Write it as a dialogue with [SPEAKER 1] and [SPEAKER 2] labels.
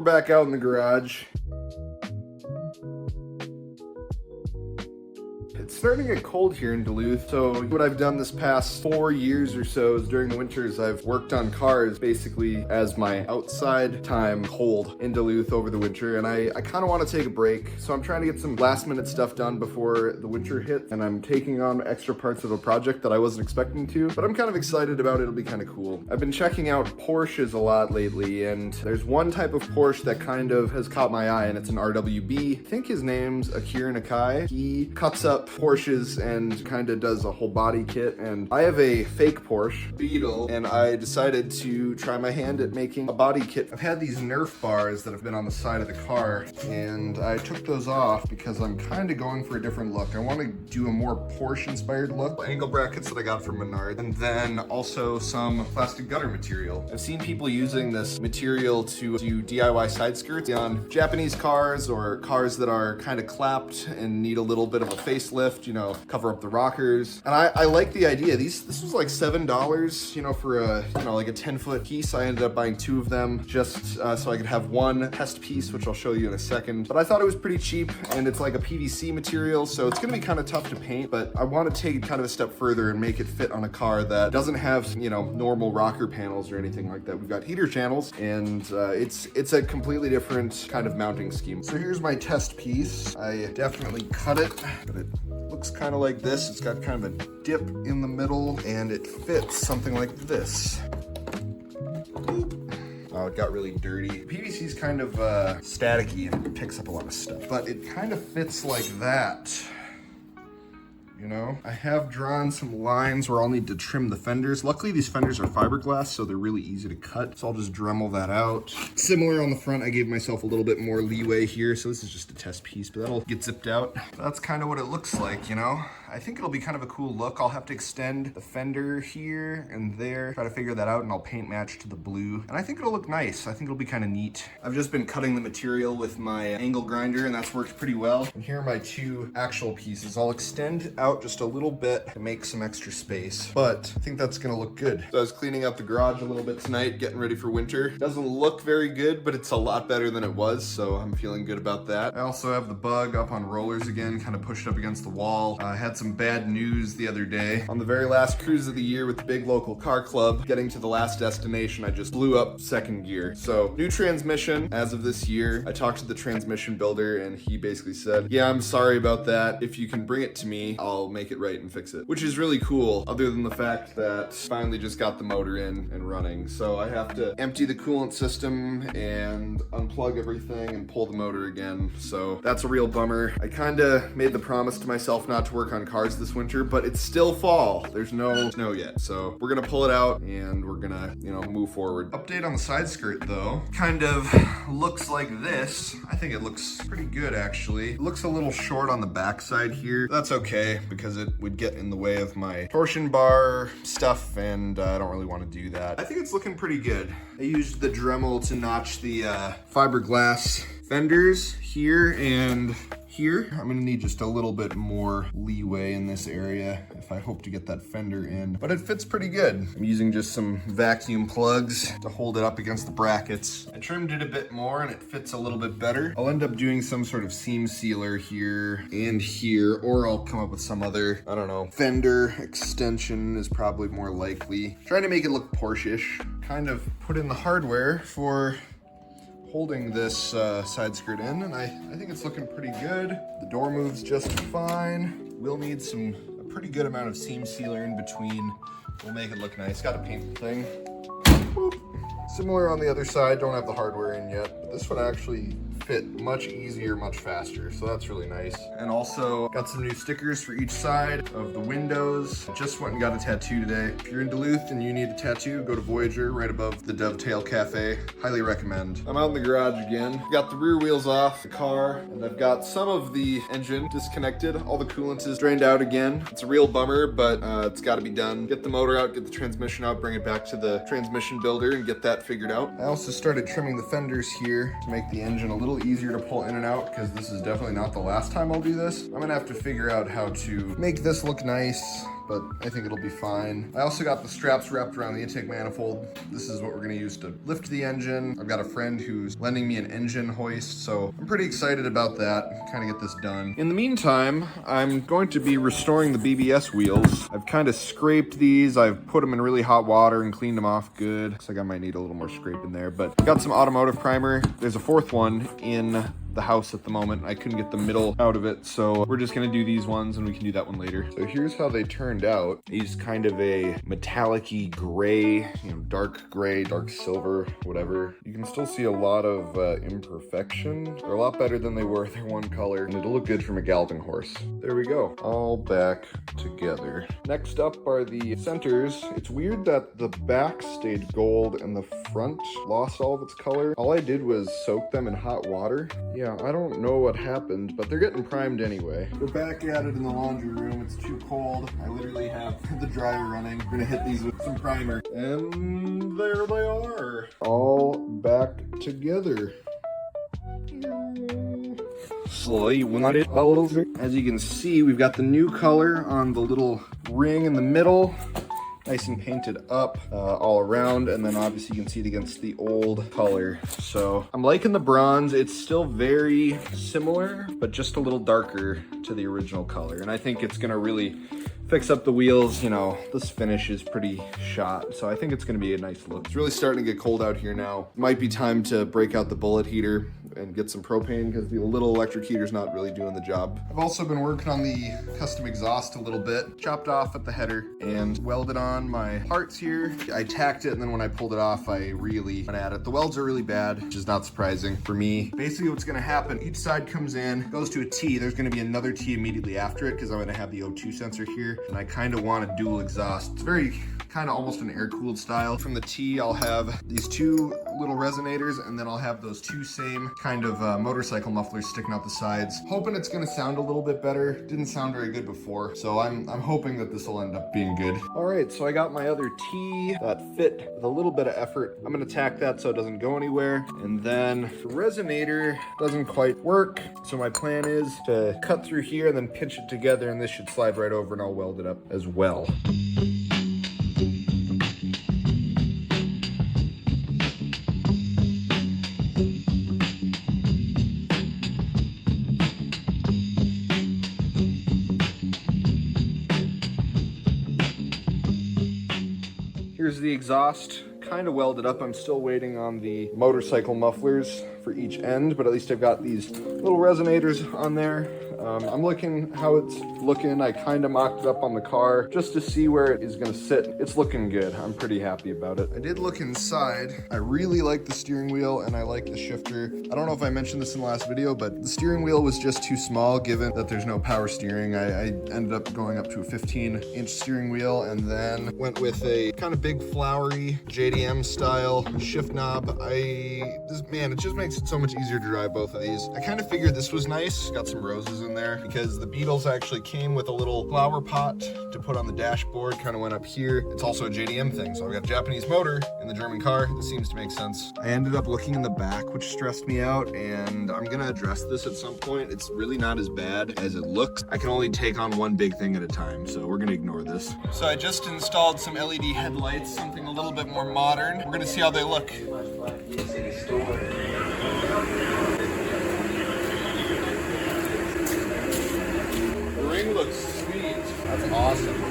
[SPEAKER 1] back out in the garage. It's starting to get cold here in Duluth, so what I've done this past 4 years or so is during the winters I've worked on cars basically as my outside time cold in Duluth over the winter, and I kind of want to take a break, so I'm trying to get some last minute stuff done before the winter hits, and I'm taking on extra parts of a project that I wasn't expecting to, but I'm kind of excited about it. It'll be kind of cool. I've been checking out Porsches a lot lately, and there's one type of Porsche that kind of has caught my eye, and it's an RWB. I think his name's Akira Nakai. He cuts up Porsches and kind of does a whole body kit, and I have a fake Porsche Beetle, and I decided to try my hand at making a body kit. I've had these Nerf bars that have been on the side of the car, and I took those off because I'm kind of going for a different look. I want to do a more Porsche inspired look. Angle brackets that I got from Menards, and then also some plastic gutter material. I've seen people using this material to do DIY side skirts on Japanese cars or cars that are kind of clapped and need a little bit of a facelift, you know, cover up the rockers. And I like the idea. This was like $7, you know, for a, you know, like a 10-foot piece. I ended up buying 2 of them just so I could have one test piece, which I'll show you in a second. But I thought it was pretty cheap, and it's like a PVC material, so it's gonna be kind of tough to paint, but I want to take kind of a step further and make it fit on a car that doesn't have, you know, normal rocker panels or anything like that. We've got heater channels, and it's a completely different kind of mounting scheme. So here's my test piece. I definitely cut it, but it looks kind of like this. It's got kind of a dip in the middle, and it fits something like this. Oh, it got really dirty. PVC is kind of staticky and it picks up a lot of stuff, but it kind of fits like that. You know, I have drawn some lines where I'll need to trim the fenders. Luckily, these fenders are fiberglass, so they're really easy to cut. So I'll just Dremel that out. Similar on the front, I gave myself a little bit more leeway here. So this is just a test piece, but that'll get zipped out. That's kind of what it looks like, you know? I think it'll be kind of a cool look. I'll have to extend the fender here and there, try to figure that out, and I'll paint match to the blue. And I think it'll look nice. I think it'll be kind of neat. I've just been cutting the material with my angle grinder, and that's worked pretty well. And here are my 2 actual pieces. I'll extend out just a little bit to make some extra space, but I think that's gonna look good. So I was cleaning out the garage a little bit tonight, getting ready for winter. Doesn't look very good, but it's a lot better than it was, so I'm feeling good about that. I also have the Bug up on rollers again, kind of pushed up against the wall. I had some bad news the other day. On the very last cruise of the year with the big local car club, getting to the last destination, I just blew up second gear. So new transmission as of this year. I talked to the transmission builder, and he basically said, yeah, I'm sorry about that. If you can bring it to me, I'll make it right and fix it, which is really cool, other than the fact that finally just got the motor in and running. So I have to empty the coolant system and unplug everything and pull the motor again. So that's a real bummer. I kind of made the promise to myself not to work on cars this winter, but it's still fall. There's no snow yet. So we're gonna pull it out and we're gonna, you know, move forward. Update on the side skirt though, kind of looks like this. I think it looks pretty good actually. It looks a little short on the back side here. That's okay because it would get in the way of my torsion bar stuff, and I don't really want to do that. I think it's looking pretty good. I used the Dremel to notch the fiberglass fenders here and here. I'm gonna need just a little bit more leeway in this area if I hope to get that fender in, but it fits pretty good. I'm using just some vacuum plugs to hold it up against the brackets. I trimmed it a bit more and it fits a little bit better. I'll end up doing some sort of seam sealer here and here, or I'll come up with some other, I don't know, fender extension is probably more likely. Trying to make it look Porsche-ish. Kind of put in the hardware for holding this side skirt in, and I think it's looking pretty good. The door moves just fine. We'll need a pretty good amount of seam sealer in between. We'll make it look nice. Got to paint the thing. Boop. Similar on the other side, don't have the hardware in yet, but this one actually fit much easier, much faster, so that's really nice. And also got some new stickers for each side of the windows. Just went and got a tattoo today. If you're in Duluth and you need a tattoo, go to Voyager right above the Dovetail Cafe. Highly recommend. I'm out in the garage again. Got the rear wheels off the car, and I've got some of the engine disconnected. All the coolant is drained out again. It's a real bummer, but it's got to be done. Get the motor out, get the transmission out, bring it back to the transmission builder and get that figured out. I also started trimming the fenders here to make the engine a little easier to pull in and out, because this is definitely not the last time I'll do this. I'm gonna have to figure out how to make this look nice, but I think it'll be fine. I also got the straps wrapped around the intake manifold. This is what we're gonna use to lift the engine. I've got a friend who's lending me an engine hoist, so I'm pretty excited about that, kind of get this done. In the meantime, I'm going to be restoring the BBS wheels. I've kind of scraped these. I've put them in really hot water and cleaned them off good. Looks like I might need a little more scrape in there, but got some automotive primer. There's a fourth one in the house at the moment. I couldn't get the middle out of it, so we're just gonna do these ones and we can do that one later. So here's how they turned out. These kind of a metallic-y gray, dark gray, dark silver, whatever. You can still see a lot of imperfection. They're a lot better than they were. They're one color and it'll look good from a galloping horse. There we go, all back together. Next up are the centers. It's weird that the back stayed gold and the front lost all of its color. All I did was soak them in hot water. Yeah, I don't know what happened, but they're getting primed anyway. We're back at it in the laundry room. It's too cold. I literally have the dryer running. We're gonna hit these with some primer. And there they are. All back together. As you can see, we've got the new color on the little ring in the middle. Nice and painted up all around, and then obviously you can see it against the old color. So I'm liking the bronze. It's still very similar, but just a little darker to the original color. And I think it's gonna really fix up the wheels. This finish is pretty shot, so I think it's gonna be a nice look. It's really starting to get cold out here now. Might be time to break out the bullet heater and get some propane because the little electric heater's not really doing the job. I've also been working on the custom exhaust a little bit. Chopped off at the header and welded on my parts here. I tacked it, and then when I pulled it off, I really went at it. The welds are really bad, which is not surprising for me. Basically what's gonna happen, each side comes in, goes to a T. There's gonna be another T immediately after it because I'm gonna have the O2 sensor here, and I kind of want a dual exhaust. It's very kind of almost an air-cooled style. From the T, I'll have these two little resonators, and then I'll have those two same kind of motorcycle mufflers sticking out the sides. Hoping it's gonna sound a little bit better. Didn't sound very good before, so I'm hoping that this will end up being good. All right, so I got my other T that fit with a little bit of effort. I'm gonna tack that so it doesn't go anywhere, and then the resonator doesn't quite work, so my plan is to cut through here and then pinch it together, and this should slide right over, and I'll weld it up as well. Here's the exhaust, kind of welded up. I'm still waiting on the motorcycle mufflers for each end, but at least I've got these little resonators on there. I'm looking how it's looking. I kind of mocked it up on the car just to see where it is gonna sit. It's looking good. I'm pretty happy about it. I did look inside. I really like the steering wheel and I like the shifter. I don't know if I mentioned this in the last video, but the steering wheel was just too small given that there's no power steering. I ended up going up to a 15-inch steering wheel and then went with a kind of big flowery JDM style shift knob. Man, it just makes it so much easier to drive both of these. I kind of figured this was nice. Got some roses in there because the Beetles actually came with a little flower pot to put on the dashboard, kind of went up here. It's also a JDM thing, so I've got a Japanese motor in the German car. This seems to make sense. I ended up looking in the back, which stressed me out, and I'm gonna address this at some point. It's really not as bad as it looks. I can only take on one big thing at a time, so we're gonna ignore this. So I just installed some LED headlights, something a little bit more modern. We're gonna see how they look. The ring looks sweet. That's awesome.